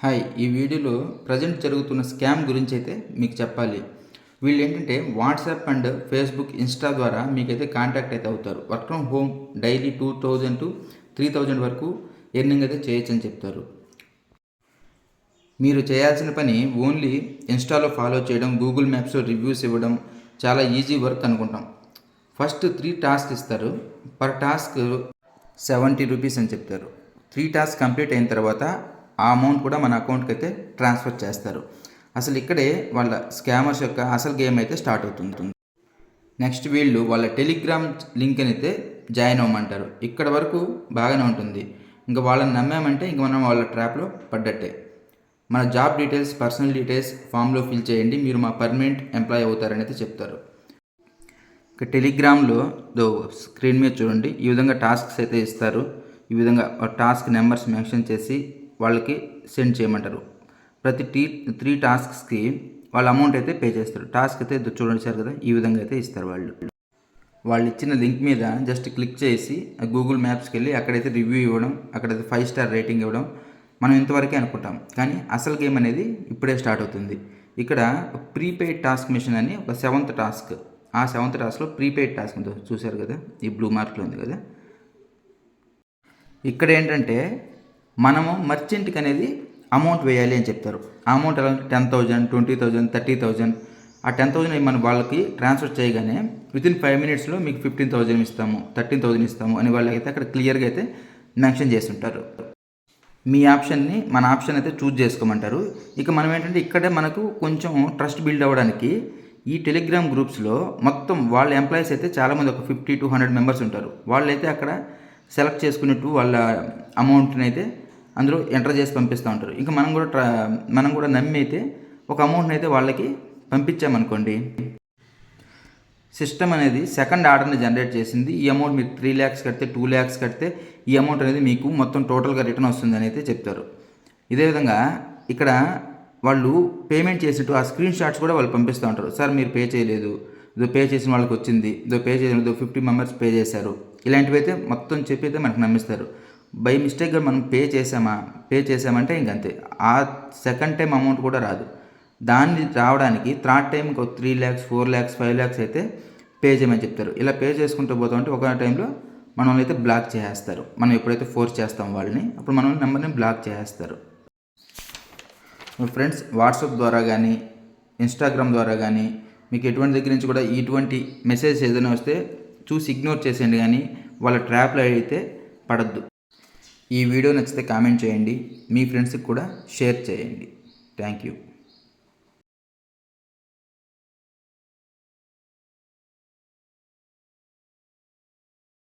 Hi ఈ వీడియోలో present జరుగుతున్న స్కామ్ గురించి అయితే మీకు చెప్పాలి. వీళ్ళు ఏంటంటే వాట్సాప్ అండ్ ఫేస్బుక్ ఇన్స్టా ద్వారా మీకైతే కాంటాక్ట్ అయితే అవుతారు. Work from home daily 2000 to 3000 వరకు ఎర్నింగ్ అయితే చేయొచ్చు అని చెప్తారు. మీరు చేయాల్సిన పని ఓన్లీ ఇన్స్టాలో ఫాలో చేయడం, గూగుల్ మ్యాప్స్లో రివ్యూస్ ఇవ్వడం, చాలా ఈజీ వర్క్ అనుకుంటాం. ఫస్ట్ 3 టాస్క్ ఇస్తారు. పర్ టాస్క్ 70 రూపీస్ అని చెప్తారు. 3 టాస్క్ కంప్లీట్ అయిన తర్వాత ఆ అమౌంట్ కూడా మన అకౌంట్కి అయితే ట్రాన్స్ఫర్ చేస్తారు. అసలు ఇక్కడే వాళ్ళ స్కామర్స్ యొక్క అసలు గేమ్ అయితే స్టార్ట్ అవుతుంది. నెక్స్ట్ వీళ్ళు వాళ్ళ టెలిగ్రామ్ లింక్ అయితే జాయిన్ అవ్వమంటారు. ఇక్కడ వరకు బాగానే ఉంటుంది. ఇంకా వాళ్ళని నమ్మామంటే ఇంక మనం వాళ్ళ ట్రాప్లో పడ్డట్టే. మన జాబ్ డీటెయిల్స్, పర్సనల్ డీటెయిల్స్ ఫామ్లో ఫిల్ చేయండి, మీరు మా పర్మనెంట్ ఎంప్లాయ్ అవుతారని అయితే చెప్తారు. ఇక టెలిగ్రామ్లో స్క్రీన్ మీద చూడండి, ఈ విధంగా టాస్క్స్ అయితే ఇస్తారు. ఈ విధంగా టాస్క్ నెంబర్స్ మెన్షన్ చేసి వాళ్ళకి సెండ్ చేయమంటారు. ప్రతి 3 టాస్క్స్కి వాళ్ళ అమౌంట్ అయితే పే చేస్తారు. టాస్క్ అయితే చూడండి సార్ కదా, ఈ విధంగా అయితే ఇస్తారు. వాళ్ళు ఇచ్చిన లింక్ మీద జస్ట్ క్లిక్ చేసి గూగుల్ మ్యాప్స్కి వెళ్ళి అక్కడైతే రివ్యూ ఇవ్వడం, అక్కడైతే 5 స్టార్ రేటింగ్ ఇవ్వడం. మనం ఇంతవరకే అనుకుంటాం, కానీ అసలు గేమ్ అనేది ఇప్పుడే స్టార్ట్ అవుతుంది. ఇక్కడ ప్రీపెయిడ్ టాస్క్ మిషన్ అని ఒక 7th టాస్క్, ఆ 7th టాస్క్లో ప్రీపెయిడ్ టాస్క్ ఉందో చూశారు కదా, ఈ బ్లూ మార్క్లో ఉంది కదా. ఇక్కడ ఏంటంటే మనము మర్చెంట్కి అనేది అమౌంట్ వేయాలి అని చెప్తారు. ఆ అమౌంట్ ఎలా 10,000, 20,000, 30,000. ఆ 10,000 మనం వాళ్ళకి ట్రాన్స్ఫర్ చేయగానే వితిన్ 5 మినిట్స్లో మీకు 15,000 ఇస్తాము, 13,000 ఇస్తాము అని వాళ్ళకైతే అక్కడ క్లియర్గా అయితే మెన్షన్ చేసి ఉంటారు. మీ ఆప్షన్ని మన ఆప్షన్ అయితే చూజ్ చేసుకోమంటారు. ఇక మనం ఏంటంటే ఇక్కడే మనకు కొంచెం ట్రస్ట్ బిల్డ్ అవ్వడానికి ఈ టెలిగ్రామ్ గ్రూప్స్లో మొత్తం వాళ్ళ ఎంప్లాయీస్ అయితే చాలామంది, ఒక 50 to 100 మెంబర్స్ ఉంటారు. వాళ్ళైతే అక్కడ సెలెక్ట్ చేసుకున్నట్టు వాళ్ళ అమౌంట్ని అయితే అందులో ఎంటర్ చేసి పంపిస్తూ ఉంటారు. ఇంకా మనం కూడా నమ్మి అయితే ఒక అమౌంట్ని అయితే వాళ్ళకి పంపించామనుకోండి, సిస్టమ్ అనేది సెకండ్ ఆర్డర్ని జనరేట్ చేసింది. ఈ అమౌంట్ మీరు 3 lakhs కడితే, 2 lakhs కడితే ఈ అమౌంట్ అనేది మీకు మొత్తం టోటల్గా రిటర్న్ వస్తుంది అని అయితే చెప్తారు. ఇదే విధంగా ఇక్కడ వాళ్ళు పేమెంట్ చేసినట్టు ఆ స్క్రీన్ షాట్స్ కూడా వాళ్ళు పంపిస్తూ ఉంటారు. సార్ మీరు పే చేయలేదు, ఇదో పే చేసిన వాళ్ళకి వచ్చింది, ఇదో పే చేయలేదు, 50 మెంబర్స్ పే చేశారు, ఇలాంటివి అయితే మొత్తం చెప్పి అయితే మనకు నమ్మిస్తారు. బై మిస్టేక్గా మనం పే చేసామంటే ఇంకంతే, ఆ సెకండ్ టైం అమౌంట్ కూడా రాదు. దాన్ని రావడానికి థర్డ్ టైంకి 3 lakhs, 4 lakhs, 5 lakhs అయితే పే చేయమని చెప్తారు. ఇలా పే చేసుకుంటూ పోతామంటే ఒక టైంలో మనల్ని అయితే బ్లాక్ చేసేస్తారు. మనం ఎప్పుడైతే ఫోర్స్ చేస్తాం వాళ్ళని, అప్పుడు మనం నెంబర్ని బ్లాక్ చేసేస్తారు. ఫ్రెండ్స్, వాట్సాప్ ద్వారా కానీ, ఇన్స్టాగ్రామ్ ద్వారా కానీ మీకు ఎటువంటి దగ్గర నుంచి కూడా ఇటువంటి మెసేజ్ ఏదైనా వస్తే చూసి ఇగ్నోర్ చేసేయండి, కానీ వాళ్ళ ట్రాప్లో అయితే పడద్దు. ఈ వీడియో నచ్చితే కామెంట్ చేయండి, మీ ఫ్రెండ్స్కి కూడా షేర్ చేయండి. Thank you.